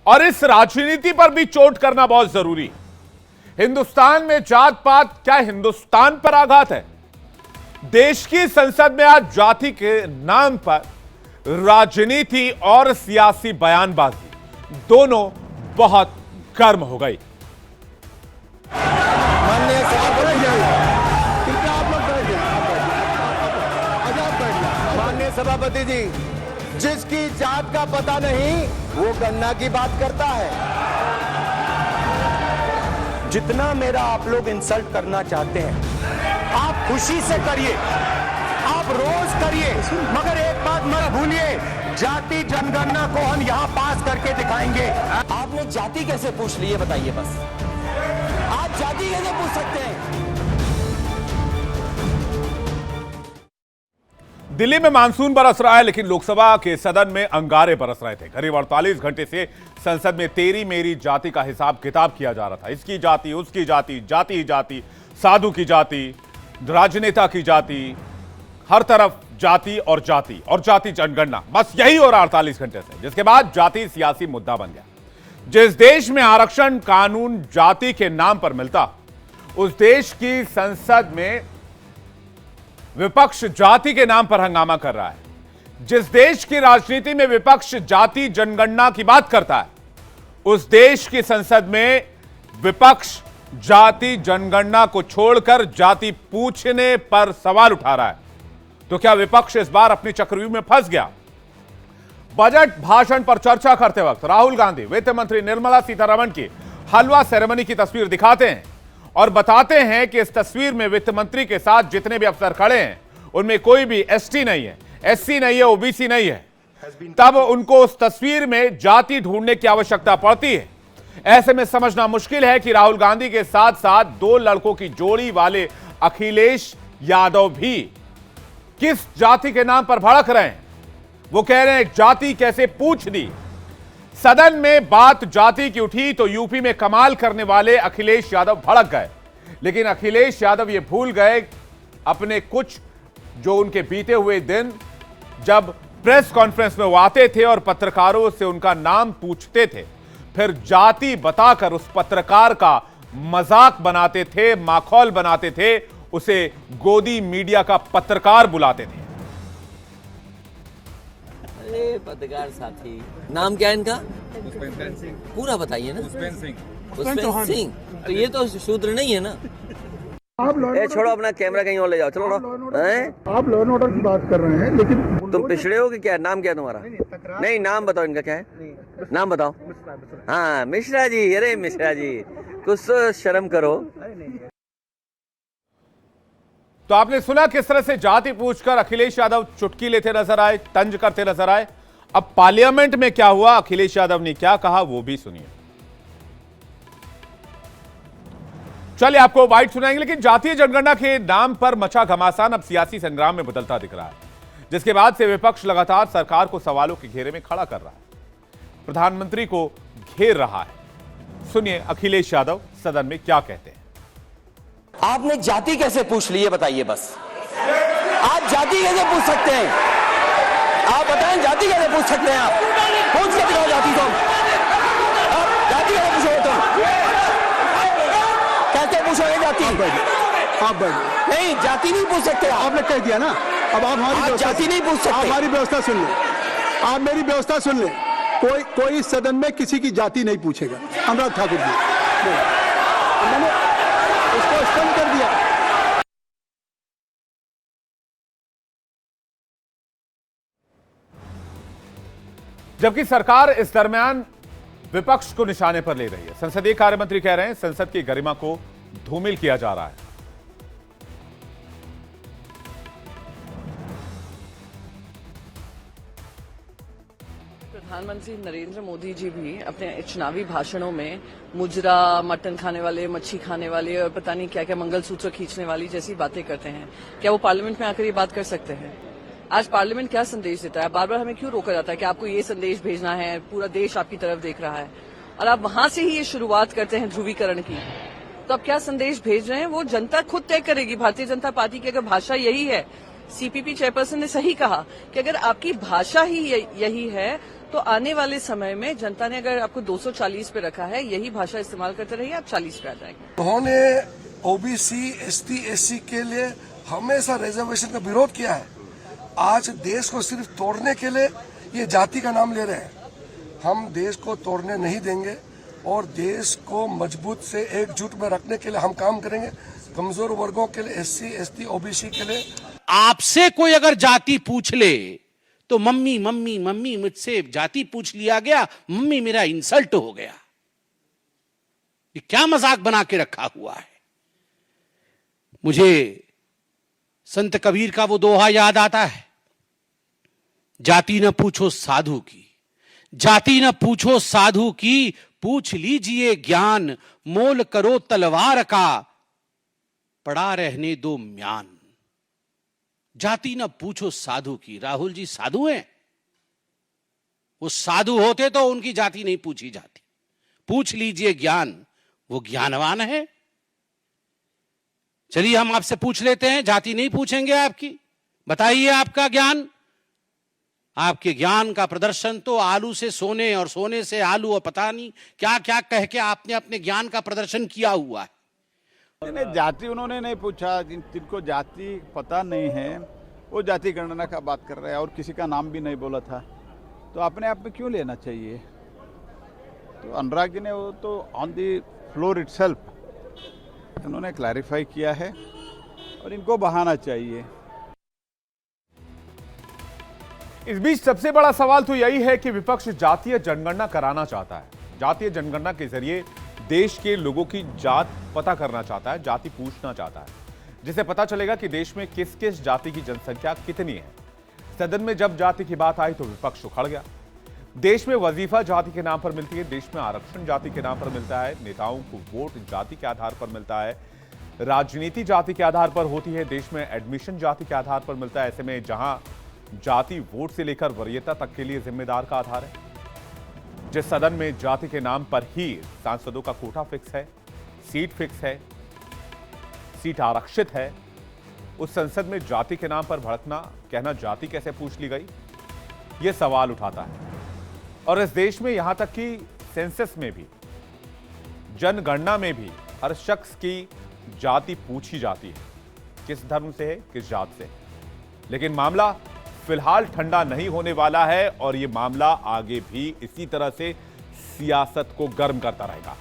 और इस राजनीति पर भी चोट करना बहुत जरूरी है। हिंदुस्तान में जात पात क्या हिंदुस्तान पर आघात है? देश की संसद में आज जाति के नाम पर राजनीति और सियासी बयानबाजी दोनों बहुत गर्म हो गई। माननीय सभापति जी, जिसकी जात का पता नहीं वो गन्ना की बात करता है। जितना मेरा आप लोग इंसल्ट करना चाहते हैं आप खुशी से करिए, आप रोज करिए, मगर एक बात मत भूलिए, जाति जनगणना को हम यहाँ पास करके दिखाएंगे। आपने जाति कैसे पूछ ली ये बताइए बस, आप जाति कैसे पूछ सकते हैं? दिल्ली में मानसून बरस रहा है, लेकिन लोकसभा के सदन में अंगारे बरस रहे थे। करीब 48 घंटे से संसद में तेरी मेरी जाति का हिसाब किताब किया जा रहा था। इसकी जाति, उसकी जाति, जाति ही जाति, साधु की जाति, राजनेता की जाति, हर तरफ जाति और जाति और जाति जनगणना, बस यही हो रहा 48 घंटे से। जिसके बाद जाति सियासी मुद्दा बन गया। जिस देश में आरक्षण कानून जाति के नाम पर मिलता, उस देश की संसद में विपक्ष जाति के नाम पर हंगामा कर रहा है। जिस देश की राजनीति में विपक्ष जाति जनगणना की बात करता है, उस देश की संसद में विपक्ष जाति जनगणना को छोड़कर जाति पूछने पर सवाल उठा रहा है। तो क्या विपक्ष इस बार अपनी चक्रव्यूह में फंस गया? बजट भाषण पर चर्चा करते वक्त राहुल गांधी वित्त मंत्री निर्मला सीतारमण की हलवा सेरेमनी की तस्वीर दिखाते हैं और बताते हैं कि इस तस्वीर में वित्त मंत्री के साथ जितने भी अफसर खड़े हैं उनमें कोई भी एसटी नहीं है, एससी नहीं है, ओबीसी नहीं है। तब उनको उस तस्वीर में जाति ढूंढने की आवश्यकता पड़ती है। ऐसे में समझना मुश्किल है कि राहुल गांधी के साथ साथ दो लड़कों की जोड़ी वाले अखिलेश यादव भी किस जाति के नाम पर भड़क रहे हैं। वो कह रहे हैं जाति कैसे पूछ दी। सदन में बात जाति की उठी तो यूपी में कमाल करने वाले अखिलेश यादव भड़क गए। लेकिन अखिलेश यादव ये भूल गए अपने कुछ जो उनके बीते हुए दिन, जब प्रेस कॉन्फ्रेंस में वो आते थे और पत्रकारों से उनका नाम पूछते थे, फिर जाति बताकर उस पत्रकार का मजाक बनाते थे, माखौल बनाते थे, उसे गोदी मीडिया का पत्रकार बुलाते थे। अरे पत्रकार साथी, नाम क्या है इनका? पूरा बताइए ना। पुष्पेंद्र सिंह। तो ये तो शूद्र नहीं है ना। ए छोड़ो, अपना कैमरा कहीं और ले जाओ, चलो। आप लॉ एंड ऑर्डर की बात कर रहे हैं, लेकिन तुम पिछड़े हो कि क्या? नाम क्या है तुम्हारा? नहीं, नाम बताओ इनका क्या है, नाम बताओ। हाँ मिश्रा जी, अरे मिश्रा जी कुछ तो शर्म करो। तो आपने सुना किस तरह से जाति पूछकर अखिलेश यादव चुटकी लेते नजर आए, तंज करते नजर आए। अब पार्लियामेंट में क्या हुआ, अखिलेश यादव ने क्या कहा, वो भी सुनिए। चलिए आपको वाइट सुनाएंगे, लेकिन जातीय जनगणना के नाम पर मचा घमासान अब सियासी संग्राम में बदलता दिख रहा है, जिसके बाद से विपक्ष लगातार सरकार को सवालों के घेरे में खड़ा कर रहा है, प्रधानमंत्री को घेर रहा है। सुनिए अखिलेश यादव सदन में क्या कहते हैं। आपने जाति कैसे पूछ ली ये बताइए बस, आप जाति कैसे पूछ सकते हैं? आप बताएं जाति कैसे पूछ सकते हैं? आप पूछ के दिखाओ जाति। तुम जाति कैसे पूछोगे? तुम कैसे पूछोगे जाति? आप नहीं, जाति नहीं पूछ सकते। आपने कह दिया ना, अब आप हमारी जाति नहीं पूछ सकते। आप हमारी व्यवस्था सुन लें, आप मेरी व्यवस्था सुन लें। कोई सदन में किसी की जाति नहीं पूछेगा। अनुराग ठाकुर जी, मैंने उसको स्टम्प कर दिया। जबकि सरकार इस दरमियान विपक्ष को निशाने पर ले रही है। संसदीय कार्य मंत्री कह रहे हैं संसद की गरिमा को धूमिल किया जा रहा है। प्रधानमंत्री नरेंद्र मोदी जी भी अपने चुनावी भाषणों में मुजरा, मटन खाने वाले, मच्छी खाने वाले और पता नहीं क्या क्या मंगलसूत्र खींचने वाली जैसी बातें करते हैं। क्या वो पार्लियामेंट में आकर ये बात कर सकते हैं? आज पार्लियामेंट क्या संदेश देता है? बार बार हमें क्यों रोका जाता है कि आपको ये संदेश भेजना है, पूरा देश आपकी तरफ देख रहा है, और आप वहां से ही ये शुरुआत करते हैं ध्रुवीकरण की। तो अब क्या संदेश भेज रहे हैं वो जनता खुद तय करेगी। भारतीय जनता पार्टी की अगर भाषा यही है सीपीपी चेयरपर्सन ने सही कहा कि अगर आपकी भाषा ही यही है तो आने वाले समय में जनता ने अगर आपको 240 पे रखा है, यही भाषा इस्तेमाल करते रहिए, आप 40 पे आ जाएंगे। उन्होंने ओबीसी, एसटी, एससी के लिए हमेशा रिजर्वेशन का विरोध किया है। आज देश को सिर्फ तोड़ने के लिए ये जाति का नाम ले रहे हैं। हम देश को तोड़ने नहीं देंगे और देश को मजबूत से एकजुट में रखने के लिए हम काम करेंगे। कमजोर वर्गों के लिए, एससी, एसटी, ओबीसी के लिए। आपसे कोई अगर जाति पूछ ले तो मम्मी मम्मी मम्मी, मुझसे जाति पूछ लिया गया, मम्मी मेरा इंसल्ट हो गया। ये क्या मजाक बना के रखा हुआ है। मुझे संत कबीर का वो दोहा याद आता है, जाति न पूछो साधु की, जाति न पूछो साधु की, पूछ लीजिए ज्ञान, मोल करो तलवार का, पड़ा रहने दो म्यान। जाति न पूछो साधु की। राहुल जी साधु हैं? वो साधु होते तो उनकी जाति नहीं पूछी जाती। पूछ लीजिए ज्ञान, वो ज्ञानवान है। चलिए हम आपसे पूछ लेते हैं, जाति नहीं पूछेंगे आपकी, बताइए आपका ज्ञान। आपके ज्ञान का प्रदर्शन तो आलू से सोने और सोने से आलू और पता नहीं क्या क्या कह के आपने अपने ज्ञान का प्रदर्शन किया हुआ है। नहीं, जाति उन्होंने नहीं पूछा। जिनको जाति पता नहीं है वो जाति गणना का बात कर रहे हैं और किसी का नाम भी नहीं बोला था, तो अपने आप में क्यों लेना चाहिए। तो अनुराग जी ने वो तो ऑन दी फ्लोर इटसेल्फ उन्होंने क्लैरिफाई किया है और इनको बहाना चाहिए। इस बीच सबसे बड़ा सवाल तो यही है कि विपक्ष जातीय जनगणना कराना चाहता है। जातीय जनगणना के जरिए देश के लोगों की जात पता करना चाहता है, जाति पूछना चाहता है, जिससे पता चलेगा कि देश में किस किस जाति की जनसंख्या कितनी है। सदन में जब जाति की बात आई तो विपक्ष उखड़ गया। देश में वजीफा जाति के नाम पर मिलती है, देश में आरक्षण जाति के नाम पर मिलता है, नेताओं को वोट जाति के आधार पर मिलता है, राजनीति जाति के आधार पर होती है, देश में एडमिशन जाति के आधार पर मिलता है। ऐसे में जहां जाति वोट से लेकर वरीयता तक के लिए जिम्मेदार का आधार है, जिस सदन में जाति के नाम पर ही सांसदों का कोटा फिक्स है, सीट फिक्स है, सीट आरक्षित है, उस संसद में जाति के नाम पर भड़कना, कहना जाति कैसे पूछ ली गई, यह सवाल उठाता है। और इस देश में यहां तक कि सेंसस में भी, जनगणना में भी हर शख्स की जाति पूछी जाती है, किस धर्म से है, किस जात से। लेकिन मामला फिलहाल ठंडा नहीं होने वाला है और यह मामला आगे भी इसी तरह से सियासत को गर्म करता रहेगा।